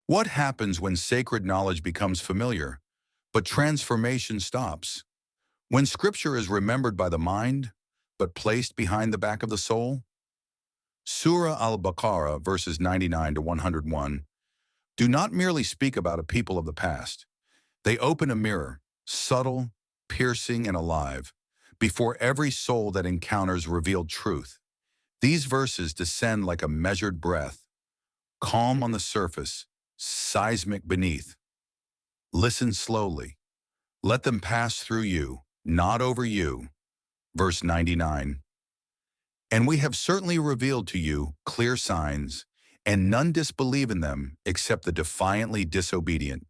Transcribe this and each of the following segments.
What happens when sacred knowledge becomes familiar, but transformation stops? When scripture is remembered by the mind, but placed behind the back of the soul? Surah Al Baqarah, verses 99 to 101, do not merely speak about a people of the past. They open a mirror, subtle, piercing, and alive, before every soul that encounters revealed truth. These verses descend like a measured breath, calm on the surface, seismic beneath. Listen slowly. Let them pass through you, not over you. Verse 99. And we have certainly revealed to you clear signs, and none disbelieve in them except the defiantly disobedient.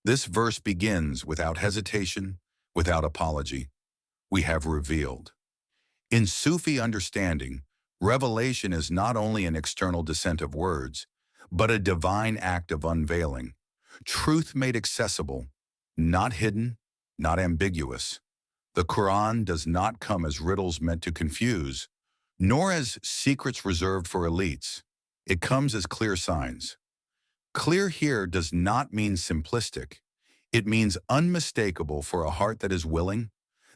This verse begins without hesitation, without apology. We have revealed. In Sufi understanding, revelation is not only an external descent of words, but a divine act of unveiling. Truth made accessible, not hidden, not ambiguous. The Qur'an does not come as riddles meant to confuse, nor as secrets reserved for elites. It comes as clear signs. Clear here does not mean simplistic. It means unmistakable for a heart that is willing.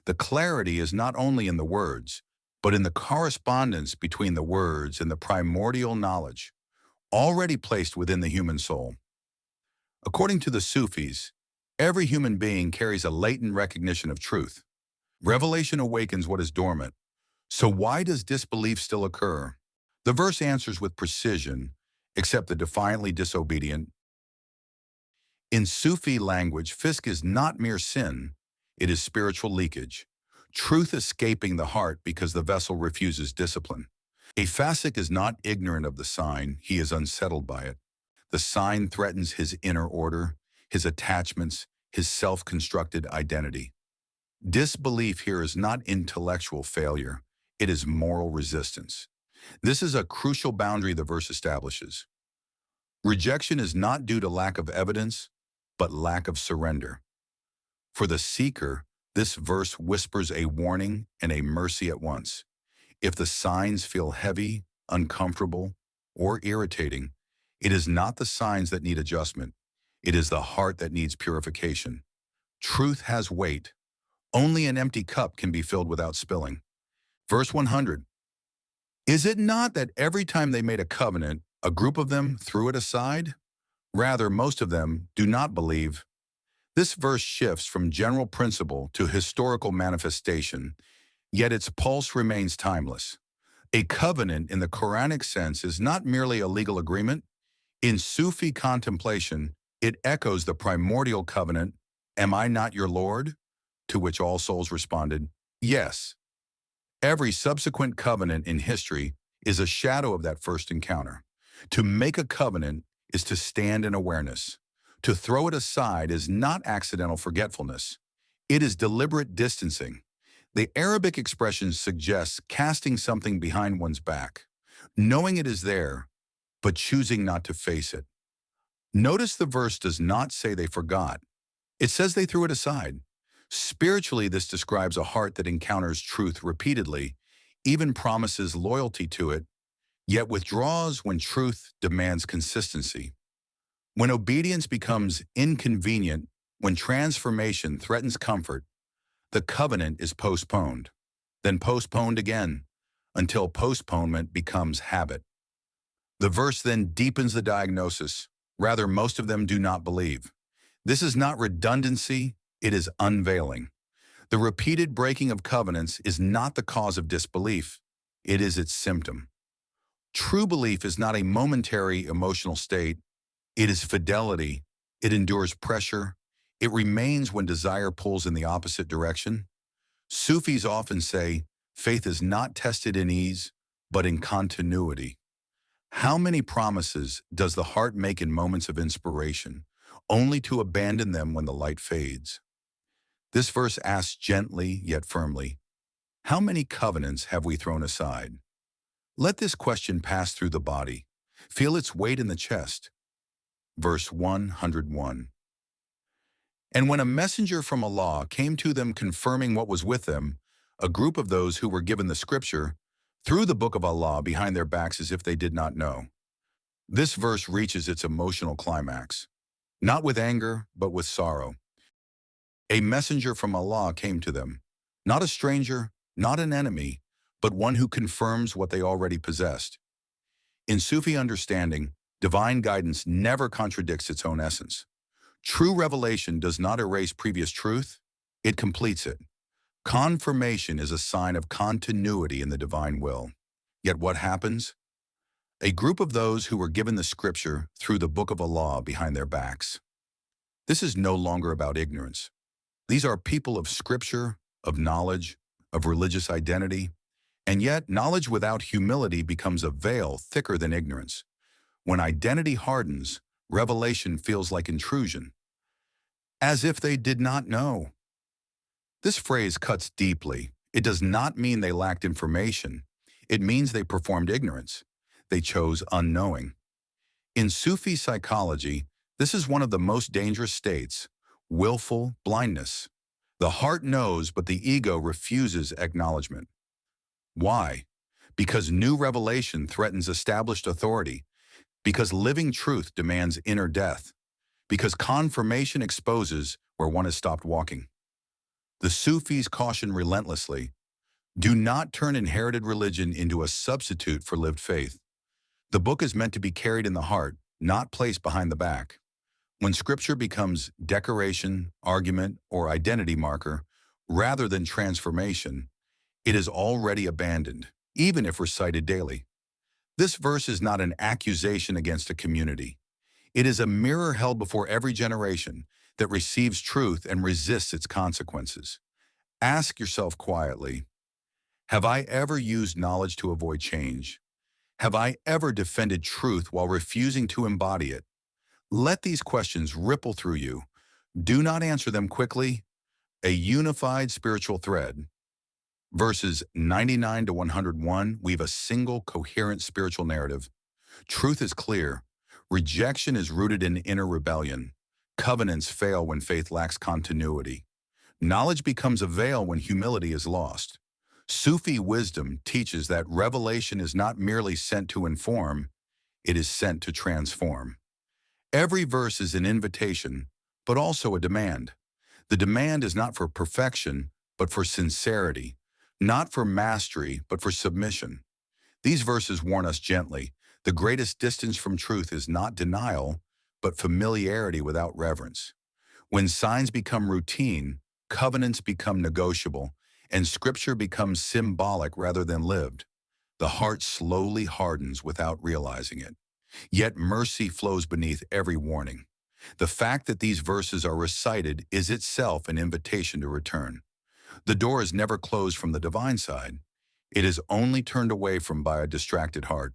The clarity is not only in the words, but in the correspondence between the words and the primordial knowledge, already placed within the human soul. According to the Sufis, every human being carries a latent recognition of truth. Revelation awakens what is dormant. So why does disbelief still occur? The verse answers with precision, except the defiantly disobedient. In Sufi language, fisk is not mere sin, it is spiritual leakage. Truth escaping the heart because the vessel refuses discipline. A fasik is not ignorant of the sign, he is unsettled by it. The sign threatens his inner order, his attachments, his self-constructed identity. Disbelief here is not intellectual failure, it is moral resistance. This is a crucial boundary the verse establishes. Rejection is not due to lack of evidence, but lack of surrender. For the seeker, this verse whispers a warning and a mercy at once. If the signs feel heavy, uncomfortable, or irritating, it is not the signs that need adjustment. It is the heart that needs purification. Truth has weight. Only an empty cup can be filled without spilling. Verse 100. Is it not that every time they made a covenant, a group of them threw it aside? Rather, most of them do not believe. This verse shifts from general principle to historical manifestation, yet its pulse remains timeless. A covenant in the Quranic sense is not merely a legal agreement. In Sufi contemplation, it echoes the primordial covenant, "Am I not your Lord?" To which all souls responded, "Yes." Every subsequent covenant in history is a shadow of that first encounter. To make a covenant is to stand in awareness. To throw it aside is not accidental forgetfulness. It is deliberate distancing. The Arabic expression suggests casting something behind one's back, knowing it is there, but choosing not to face it. Notice the verse does not say they forgot. It says they threw it aside. Spiritually, this describes a heart that encounters truth repeatedly, even promises loyalty to it, yet withdraws when truth demands consistency. When obedience becomes inconvenient, when transformation threatens comfort, the covenant is postponed, then postponed again, until postponement becomes habit. The verse then deepens the diagnosis. Rather, most of them do not believe. This is not redundancy, it is unveiling. The repeated breaking of covenants is not the cause of disbelief, it is its symptom. True belief is not a momentary emotional state, it is fidelity, it endures pressure, it remains when desire pulls in the opposite direction. Sufis often say, faith is not tested in ease, but in continuity. How many promises does the heart make in moments of inspiration, only to abandon them when the light fades? This verse asks gently yet firmly, how many covenants have we thrown aside? Let this question pass through the body. Feel its weight in the chest. Verse 101. And when a messenger from Allah came to them confirming what was with them, a group of those who were given the scripture threw the book of Allah behind their backs as if they did not know. This verse reaches its emotional climax, not with anger, but with sorrow. A messenger from Allah came to them, not a stranger, not an enemy, but one who confirms what they already possessed. In Sufi understanding, divine guidance never contradicts its own essence. True revelation does not erase previous truth, it completes it. Confirmation is a sign of continuity in the divine will. Yet what happens? A group of those who were given the scripture through the book of Allah behind their backs. This is no longer about ignorance. These are people of scripture, of knowledge, of religious identity, and yet knowledge without humility becomes a veil thicker than ignorance. When identity hardens, revelation feels like intrusion, as if they did not know. This phrase cuts deeply. It does not mean they lacked information. It means they performed ignorance. They chose unknowing. In Sufi psychology, this is one of the most dangerous states, willful blindness. The heart knows, but the ego refuses acknowledgement. Why? Because new revelation threatens established authority, because living truth demands inner death, because confirmation exposes where one has stopped walking. The Sufis caution relentlessly, do not turn inherited religion into a substitute for lived faith. The book is meant to be carried in the heart, not placed behind the back. When scripture becomes decoration, argument, or identity marker, rather than transformation, it is already abandoned, even if recited daily. This verse is not an accusation against a community. It is a mirror held before every generation that receives truth and resists its consequences. Ask yourself quietly, have I ever used knowledge to avoid change? Have I ever defended truth while refusing to embody it? Let these questions ripple through you. Do not answer them quickly. A unified spiritual thread. Verses 99 to 101 weave a single coherent spiritual narrative. Truth is clear. Rejection is rooted in inner rebellion. Covenants fail when faith lacks continuity. Knowledge becomes a veil when humility is lost. Sufi wisdom teaches that revelation is not merely sent to inform, it is sent to transform. Every verse is an invitation, but also a demand. The demand is not for perfection, but for sincerity, not for mastery, but for submission. These verses warn us gently. The greatest distance from truth is not denial, but familiarity without reverence. When signs become routine, covenants become negotiable, and scripture becomes symbolic rather than lived, the heart slowly hardens without realizing it. Yet mercy flows beneath every warning. The fact that these verses are recited is itself an invitation to return. The door is never closed from the divine side. It is only turned away from by a distracted heart.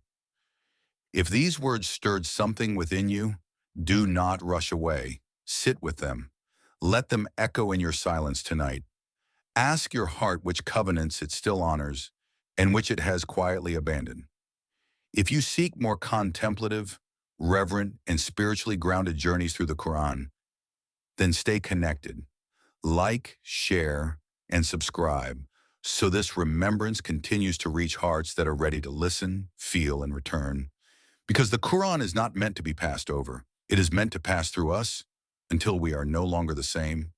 If these words stirred something within you, do not rush away. Sit with them. Let them echo in your silence tonight. Ask your heart which covenants it still honors and which it has quietly abandoned. If you seek more contemplative, reverent, and spiritually grounded journeys through the Qur'an, then stay connected. Like, share, and subscribe so this remembrance continues to reach hearts that are ready to listen, feel, and return. Because the Qur'an is not meant to be passed over. It is meant to pass through us until we are no longer the same.